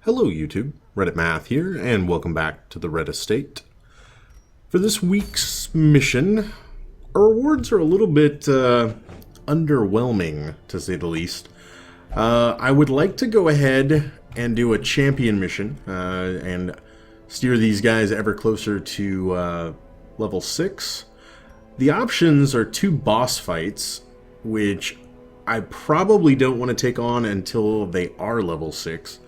Hello YouTube, Reddit Math here, and welcome back to the Red Estate. For this week's mission, our rewards are a little bit underwhelming, to say the least. I would like to go ahead and do a champion mission, and steer these guys ever closer to level 6. The options are 2 boss fights, which I probably don't want to take on until they are level 6.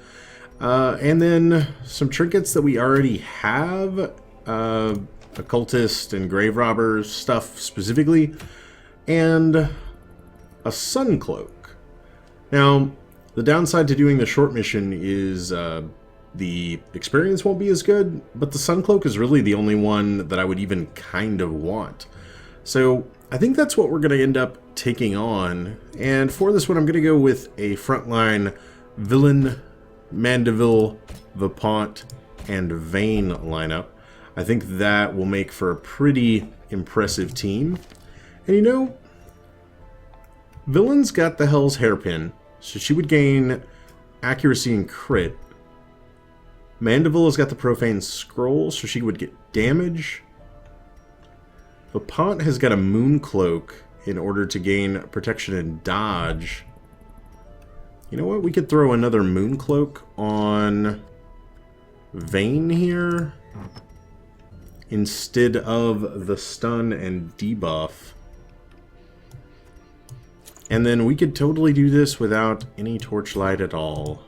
And then some trinkets that we already have, occultist and grave robber stuff specifically, and a sun cloak. Now, the downside to doing the short mission is the experience won't be as good, but the sun cloak is really the only one that I would even kind of want. So I think that's what we're going to end up taking on, and for this one I'm going to go with a frontline villain, Mandeville, Vipont, and Vayne lineup. I think that will make for a pretty impressive team. And you know, Villain's got the Hell's Hairpin, so she would gain accuracy and crit. Mandeville has got the Profane Scroll, so she would get damage. Vipont has got a Moon Cloak in order to gain protection and dodge. You know what? We could throw another Moon Cloak on Vayne here instead of the stun and debuff. And then we could totally do this without any torchlight at all.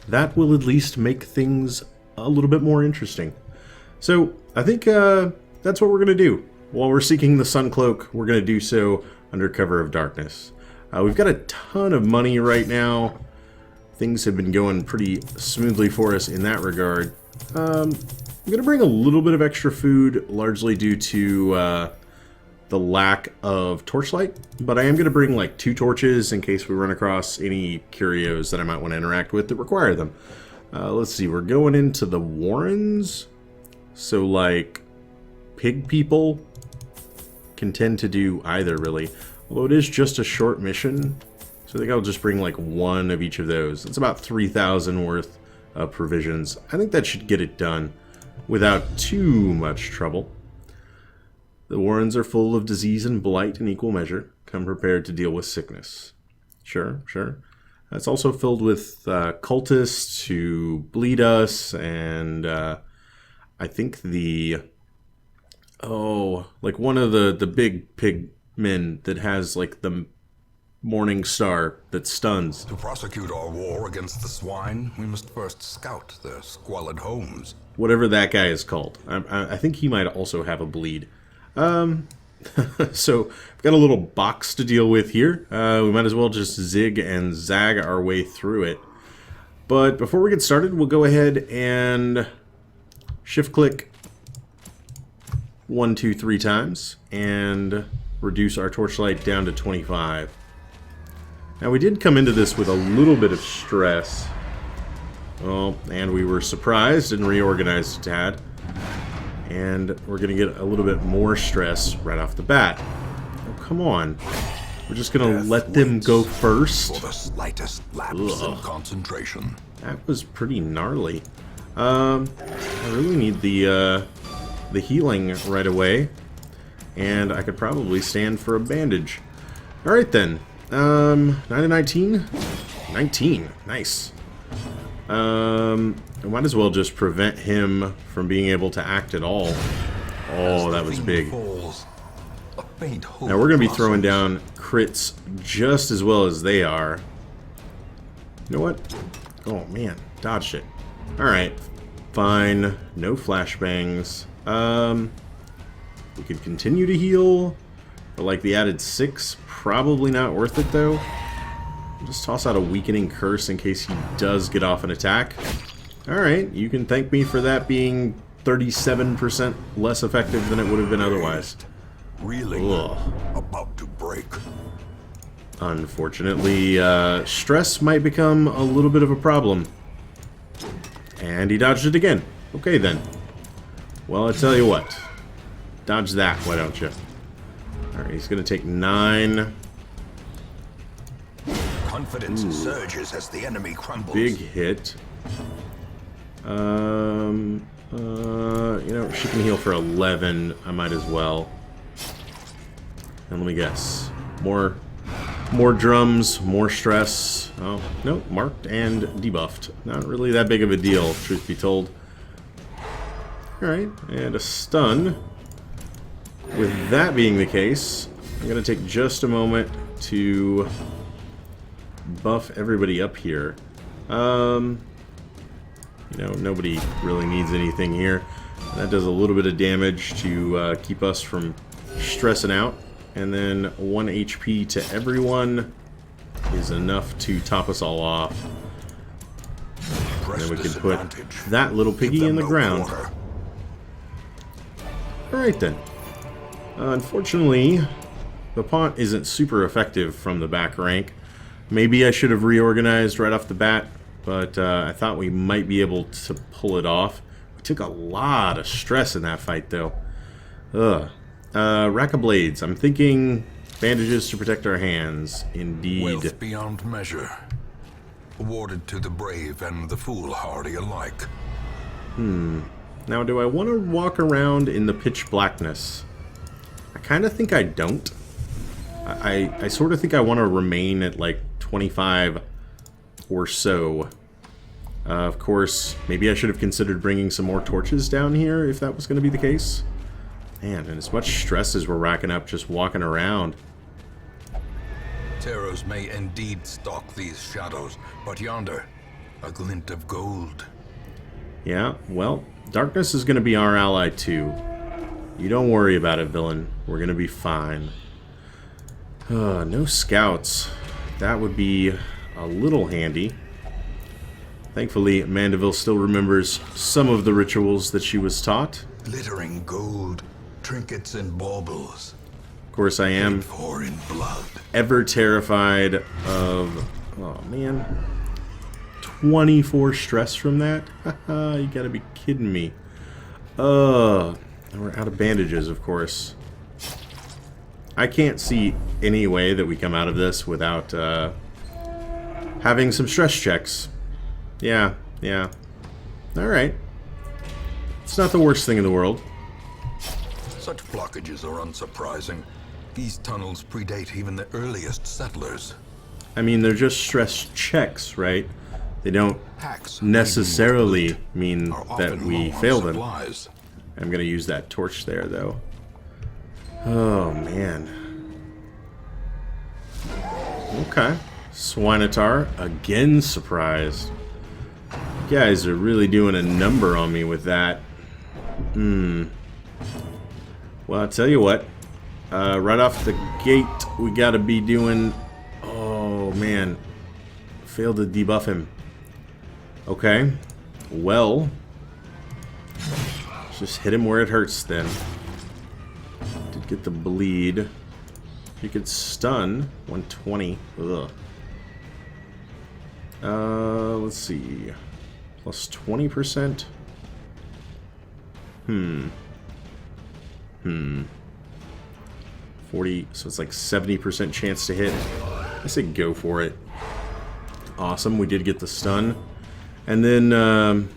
That will at least make things a little bit more interesting. So I think that's what we're going to do. While we're seeking the Sun Cloak, we're going to do so under cover of darkness. We've got a ton of money right now. Things have been going pretty smoothly for us in that regard. I'm going to bring a little bit of extra food, largely due to the lack of torchlight. But I am going to bring like 2 torches in case we run across any curios that I might want to interact with that require them. Let's see, we're going into the Warrens. So like pig people can tend to do either, really. Although it is just a short mission, so I think I'll just bring like 1 of each of those. It's about 3,000 worth of provisions. I think that should get it done without too much trouble. The Warrens are full of disease and blight in equal measure. Come prepared to deal with sickness. Sure, sure. It's also filled with cultists who bleed us, and I think like one of the big pig men that has like the morning star that stuns. To prosecute our war against the swine, we must first scout their squalid homes. Whatever that guy is called. I think he might also have a bleed. So we've got a little box to deal with here. We might as well just zig and zag our way through it. But before we get started, we'll go ahead and shift click 1, 2, 3 times and reduce our torchlight down to 25. Now we did come into this with a little bit of stress. Oh, and we were surprised and reorganized a tad. And we're going to get a little bit more stress right off the bat. Oh, come on. We're just going to let them go first. For the slightest lapse in concentration. That was pretty gnarly. I really need the healing right away. And I could probably stand for a bandage. Alright then. 9 to 19? 19. Nice. I might as well just prevent him from being able to act at all. Oh, that was big. Now we're going to be throwing down crits just as well as they are. You know what? Oh man, dodged it. Alright, fine. No flashbangs. We could continue to heal. But like the added 6, probably not worth it though. Just toss out a weakening curse in case he does get off an attack. Alright, you can thank me for that being 37% less effective than it would have been otherwise. Reeling, about to break. Unfortunately, stress might become a little bit of a problem. And he dodged it again. Okay then. Well, I tell you what. Dodge that, why don't you? Alright, he's gonna take 9. Confidence surges as the enemy crumbles. Big hit. You know, she can heal for 11. I might as well. And let me guess. More drums, more stress. Oh, no, marked and debuffed. Not really that big of a deal, truth be told. Alright, and a stun. With that being the case, I'm going to take just a moment to buff everybody up here. You know, nobody really needs anything here. That does a little bit of damage to keep us from stressing out. And then 1 HP to everyone is enough to top us all off. And then we can put that little piggy in the ground. Alright then. Unfortunately, the Pont isn't super effective from the back rank. Maybe I should have reorganized right off the bat, but I thought we might be able to pull it off. We took a lot of stress in that fight, though. Ugh. Rack of Blades. I'm thinking bandages to protect our hands. Indeed. Wealth beyond measure. Awarded to the brave and the foolhardy alike. Now, do I want to walk around in the pitch blackness? I kind of think I don't. I sort of think I want to remain at like 25 or so. Of course, maybe I should have considered bringing some more torches down here if that was going to be the case. Man, and as much stress as we're racking up just walking around. Terrors may indeed stalk these shadows, but yonder, a glint of gold. Yeah, well, darkness is going to be our ally too. You don't worry about it, villain. We're going to be fine. No scouts. That would be a little handy. Thankfully, Mandeville still remembers some of the rituals that she was taught. Glittering gold, trinkets and baubles. Of course, I am For in blood. ever terrified of... Oh, man. 24 stress from that? Haha, you gotta be kidding me. And we're out of bandages, of course. I can't see any way that we come out of this without having some stress checks. Yeah. Alright. It's not the worst thing in the world. Such blockages are unsurprising. These tunnels predate even the earliest settlers. I mean, they're just stress checks, right? They don't Hacks necessarily mean are that often we low on fail them. supplies. I'm gonna use that torch there, though. Oh, man. Okay. Swinitar, again surprised. You guys are really doing a number on me with that. Well, I'll tell you what. Right off the gate, we gotta be doing... Oh, man. Failed to debuff him. Okay. Well... let's just hit him where it hurts, then. Did get the bleed. You could stun. 120. Ugh. Let's see. Plus 20%. 40, so it's like 70% chance to hit. I say go for it. Awesome, we did get the stun. And then, I'm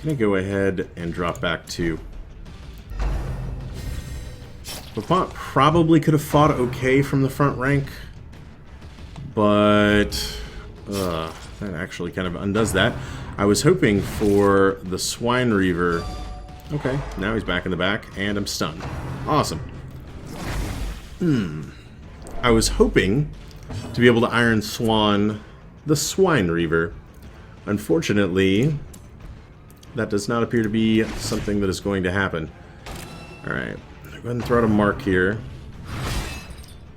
gonna go ahead and drop back to... Lapont probably could have fought okay from the front rank, but that actually kind of undoes that. I was hoping for the Swine Reaver. Okay, now he's back in the back, and I'm stunned. Awesome. I was hoping to be able to Iron Swan the Swine Reaver. Unfortunately, that does not appear to be something that is going to happen. Alright, go ahead and throw out a mark here.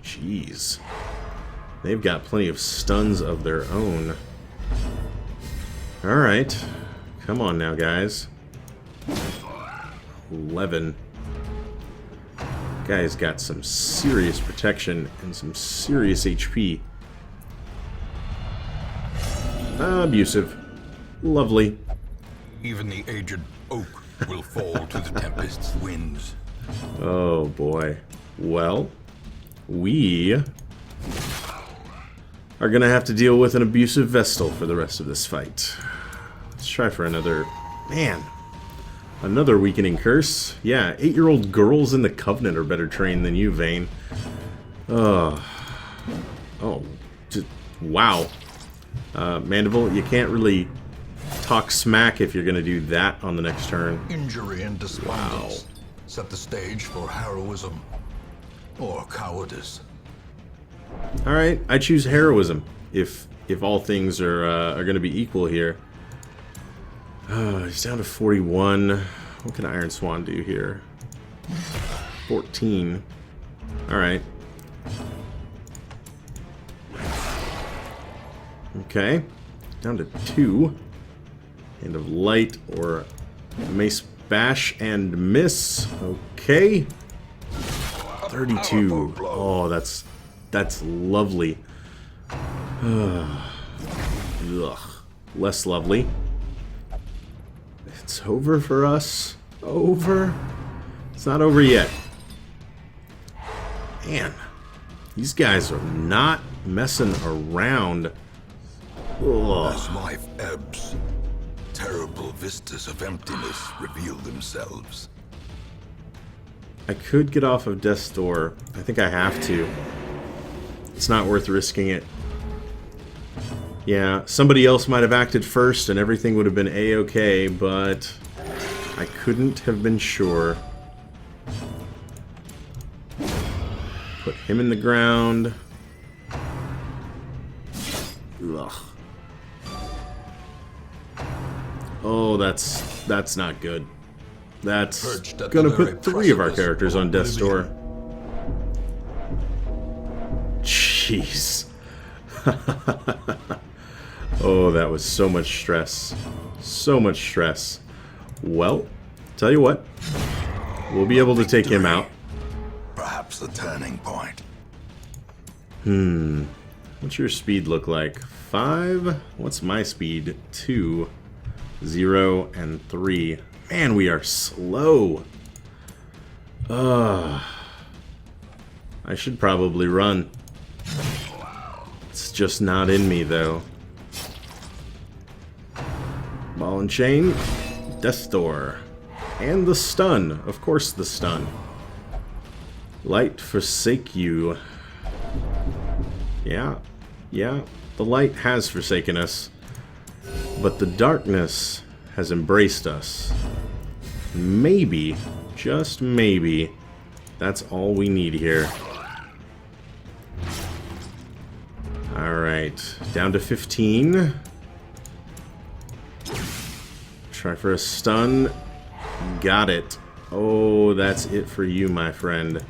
Jeez. They've got plenty of stuns of their own. Alright. Come on now, guys. 11. Guy's got some serious protection and some serious HP. Abusive. Lovely. Even the aged oak will fall to the tempest's winds. Oh boy. Well, we are going to have to deal with an abusive Vestal for the rest of this fight. Let's try for another... Man. Another weakening curse. Yeah, 8-year-old girls in the Covenant are better trained than you, Vayne. Oh, just, wow. Mandeville, you can't really talk smack if you're going to do that on the next turn. Injury and despondence set the stage for heroism or cowardice. Alright, I choose heroism if all things are going to be equal here. He's down to 41. What can Iron Swan do here? 14. Alright. Okay. Down to 2. Hand of Light or Mace Bash and Miss. Okay. 32. Oh, that's lovely. Ugh. Less lovely. It's over for us. Over. It's not over yet. Man, these guys are not messing around. Ugh. As life ebbs, terrible vistas of emptiness reveal themselves. I could get off of Death's Door. I think I have to. It's not worth risking it. Yeah, somebody else might have acted first and everything would have been a-okay, but I couldn't have been sure. Put him in the ground. Ugh. Oh, that's not good. That's gonna put 3 of our characters on Death's Door. Jeez. Oh, that was so much stress. So much stress. Well, tell you what. We'll be able to take him out. Perhaps the turning point. What's your speed look like? 5? What's my speed? 2, 0, and 3. Man, we are slow. I should probably run. It's just not in me, though. Ball and chain. Death's Door. And the stun. Of course, the stun. Light forsake you. Yeah. The light has forsaken us. But the darkness has embraced us. Maybe, just maybe, that's all we need here. Alright, down to 15. Try for a stun. Got it. Oh, that's it for you, my friend.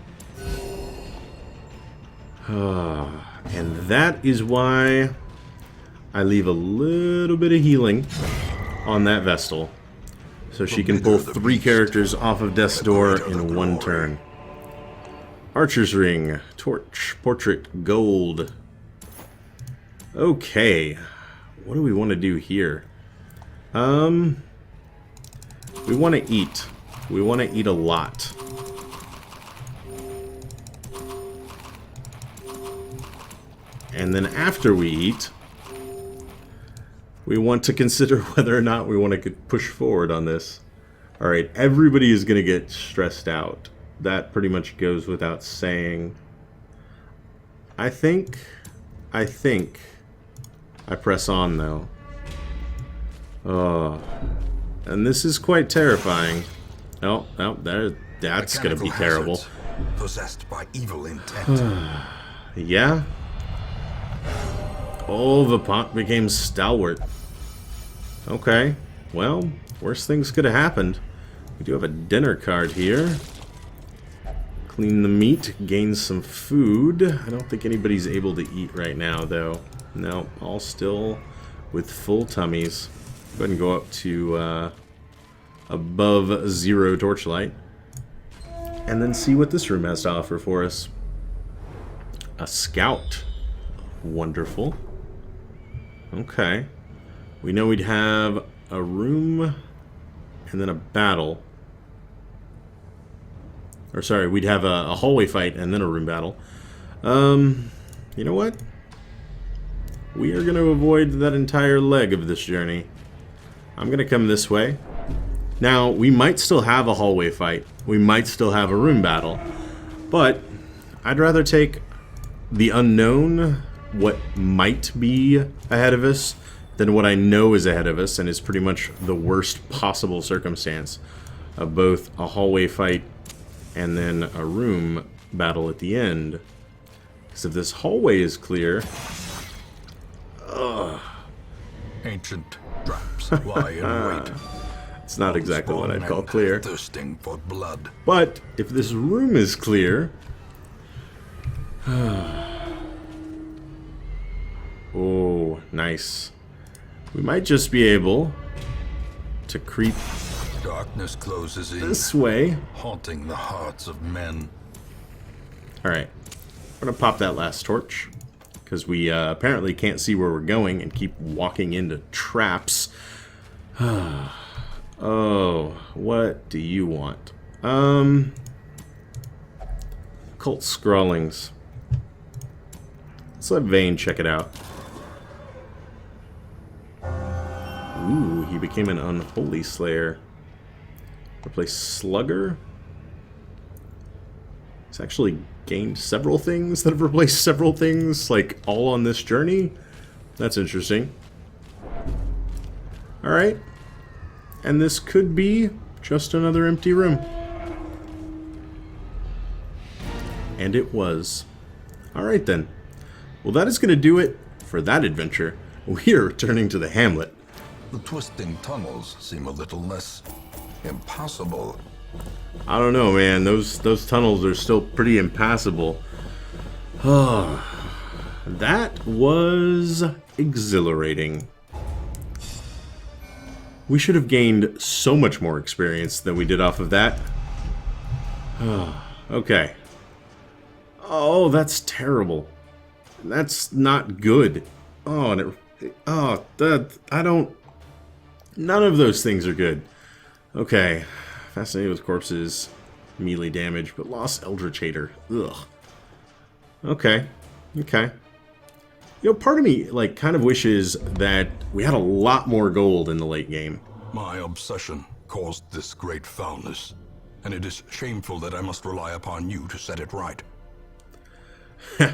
And that is why I leave a little bit of healing on that Vestal. So she can pull 3 characters off of Death's Door in 1 turn. Archer's Ring, Torch, Portrait, Gold. Okay. What do we want to do here? We want to eat. We want to eat a lot. And then after we eat, we want to consider whether or not we want to push forward on this. Alright, everybody is going to get stressed out. That pretty much goes without saying. I think I press on, though. And this is quite terrifying. Oh, that's going to be terrible. Possessed by evil intent. Yeah? Oh, Vipont became stalwart. Okay. Well, worse things could have happened. We do have a dinner card here. Clean the meat, gain some food. I don't think anybody's able to eat right now, though. No, all still with full tummies. Go ahead and go up to above 0 torchlight. And then see what this room has to offer for us. A scout. Wonderful. Okay. We know we'd have a room and then a battle. Or sorry, we'd have a hallway fight and then a room battle. You know what? we are going to avoid that entire leg of this journey. I'm going to come this way. Now, we might still have a hallway fight. We might still have a room battle. But I'd rather take the unknown, what might be ahead of us, than what I know is ahead of us and is pretty much the worst possible circumstance of both a hallway fight and then a room battle at the end. Because if this hallway is clear... Ancient traps lie in wait. It's not exactly what I'd call clear. Thirsting for blood. But if this room is clear... Oh, nice. We might just be able to creep Darkness closes in, this way. haunting the hearts of men. Alright. We're gonna pop that last torch. Because we apparently can't see where we're going and keep walking into traps. Oh, what do you want? Cult Scrawlings. Let's let Vane check it out. Ooh, he became an Unholy Slayer. Replace Slugger. He's actually gained several things that have replaced several things, like, all on this journey. That's interesting. Alright. And this could be just another empty room. And it was. Alright then. Well, that is going to do it for that adventure. We are returning to the hamlet. The twisting tunnels seem a little less impassable. I don't know, man. Those tunnels are still pretty impassable. That was exhilarating. We should have gained so much more experience than we did off of that. Okay. Oh, that's terrible. That's not good. Oh, and I don't... None of those things are good. Okay. Fascinated with corpses. Melee damage, but lost Eldritch Hater. Ugh. Okay. Okay. You know, part of me, like, kind of wishes that we had a lot more gold in the late game. My obsession caused this great foulness, and it is shameful that I must rely upon you to set it right.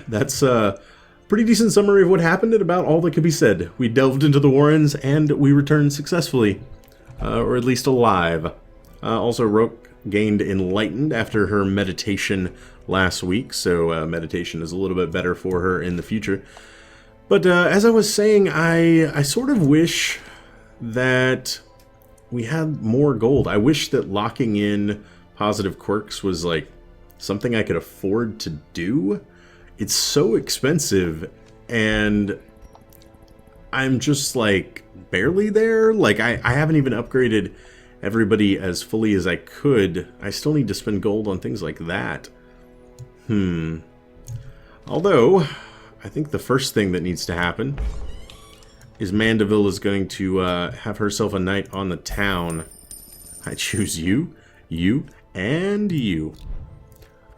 That's a pretty decent summary of what happened and about all that could be said. We delved into the Warrens, and we returned successfully. Or at least alive. Also, Roke gained Enlightened after her meditation last week, so meditation is a little bit better for her in the future. But as I was saying, I sort of wish that we had more gold. I wish that locking in positive quirks was like something I could afford to do. It's so expensive, and I'm just like barely there. Like I haven't even upgraded everybody as fully as I could. I still need to spend gold on things like that. Although, I think the first thing that needs to happen is Mandeville is going to have herself a night on the town. I choose you, you, and you.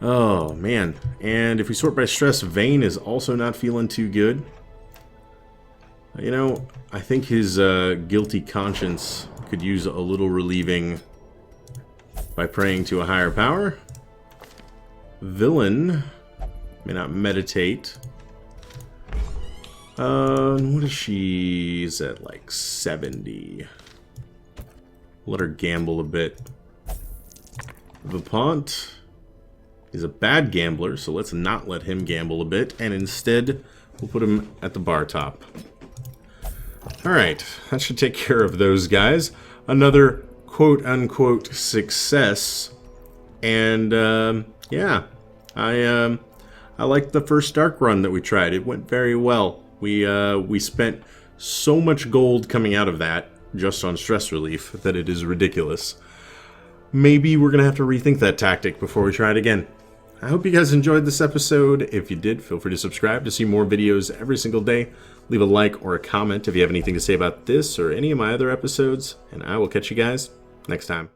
Oh, man. And if we sort by stress, Vane is also not feeling too good. You know, I think his guilty conscience could use a little relieving by praying to a higher power. Villain may not meditate. What is she? Is at like 70. Let her gamble a bit. Vipont is a bad gambler, so let's not let him gamble a bit, and instead we'll put him at the bar top. Alright, that should take care of those guys. Another quote-unquote success. And, yeah. I liked the first Dark Run that we tried. It went very well. We spent so much gold coming out of that, just on stress relief, that it is ridiculous. Maybe we're going to have to rethink that tactic before we try it again. I hope you guys enjoyed this episode. If you did, feel free to subscribe to see more videos every single day. Leave a like or a comment if you have anything to say about this or any of my other episodes, and I will catch you guys next time.